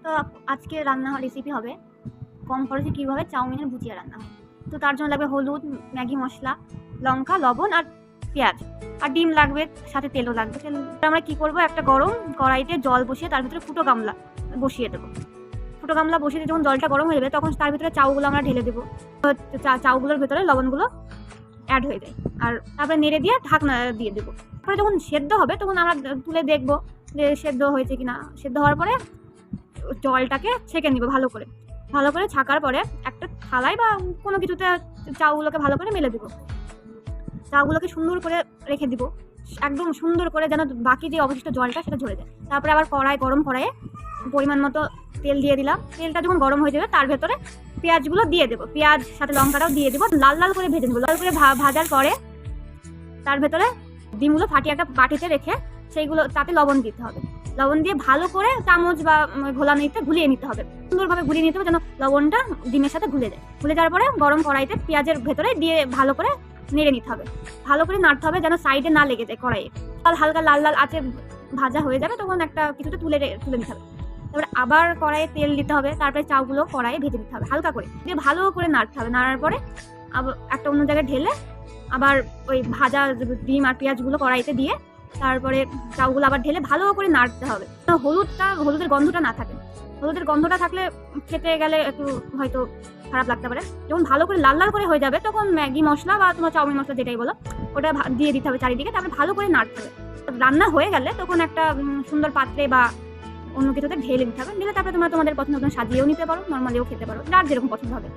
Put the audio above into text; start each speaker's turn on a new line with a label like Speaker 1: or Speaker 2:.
Speaker 1: তো আজকে রান্না রেসিপি হবে কম খরচে কীভাবে চাউমিনের ভুজিয়া রান্না হয়। তো তার জন্য লাগবে হলুদ, ম্যাগি মশলা, লঙ্কা, লবণ আর পেঁয়াজ আর ডিম লাগবে, সাথে তেলও লাগবে। আমরা কি করব, একটা গরম কড়াইতে জল বসিয়ে তার ভিতরে ফুটো গামলা বসিয়ে দেবো। ফুটো গামলা বসিয়ে দিয়ে যখন জলটা গরম হয়ে যাবে তখন তার ভিতরে চাউগুলো আমরা ঢেলে দেবো। চাউগুলোর ভেতরে লবণগুলো অ্যাড হয়ে যায় আর তারপরে নেড়ে দিয়ে ঢাকনা দিয়ে দেবো। তারপরে যখন সেদ্ধ হবে তখন আমরা তুলে দেখবো যে সেদ্ধ হয়েছে কিনা। সেদ্ধ হওয়ার পরে জলটাকে ছেঁকে নিব ভালো করে ছাকার পরে একটা থালায় বা কোনো কিছুতে চাউগুলোকে ভালো করে মেলে দিব। চাউগুলোকে সুন্দর করে রেখে দিব, একদম সুন্দর করে যেন বাকি যে অবশিষ্ট জলটা সেটা ঝরে যায়। তারপরে আবার গরম কড়াইয়ে পরিমাণ মতো তেল দিয়ে দিলাম। তেলটা যখন গরম হয়ে যাবে তার ভেতরে পেঁয়াজগুলো দিয়ে দেবো, পেঁয়াজ সাথে লঙ্কাটাও দিয়ে দেবো, লাল লাল করে ভেজে নেবো। লাল করে ভাজার পরে তার ভেতরে ডিমগুলো ফাটিয়ে একটা বাটিতে রেখে সেইগুলো তাতে লবণ দিতে হবে। লবণ দিয়ে ভালো করে চামচ বা ঘোলানিতে গুলিয়ে নিতে হবে, সুন্দরভাবে গুলিয়ে নিতে হবে যেন লবণটা ডিমের সাথে ঘুলে যায়। ঘুলে যাওয়ার পরে গরম কড়াইতে পেঁয়াজের ভেতরে দিয়ে ভালো করে নেড়ে নিতে হবে, ভালো করে নাড়তে হবে যেন সাইডে না লেগে যায় কড়াইয়ে। হালকা লাল লাল আঁচে ভাজা হয়ে যাবে তখন একটা কিছুতে তুলে নিতে হবে। তারপরে আবার কড়াইয়ে তেল দিতে হবে, তারপরে চাউগুলো কড়াইয়ে ভেজে নিতে হবে হালকা করে, দিয়ে ভালো করে নাড়তে হবে। নাড়ার পরে আবার একটা অন্য জায়গায় ঢেলে আবার ওই ভাজা ডিম আর পেঁয়াজগুলো কড়াইতে দিয়ে তারপরে চাউগুলো আবার ঢেলে ভালো করে নাড়তে হবে। হলুদের গন্ধটা না থাকে। হলুদের গন্ধটা থাকলে খেতে গেলে একটু হয়তো খারাপ লাগতে পারে। যখন ভালো করে লাল লাল করে হয়ে যাবে তখন ম্যাগি মশলা বা তোমার চাউমিন মশলা যেটাই বলো ওটা দিয়ে দিতে হবে চারিদিকে। তারপরে ভালো করে নাড়তে হবে। রান্না হয়ে গেলে তখন একটা সুন্দর পাত্রে বা অন্য কিছুতে ঢেলে নিতে হবে। ঢেলে তারপরে তোমাদের পছন্দ মতন সাজিয়েও নিতে পারো, নর্মালিও খেতে পারো, যার যেরকম পছন্দ হবে।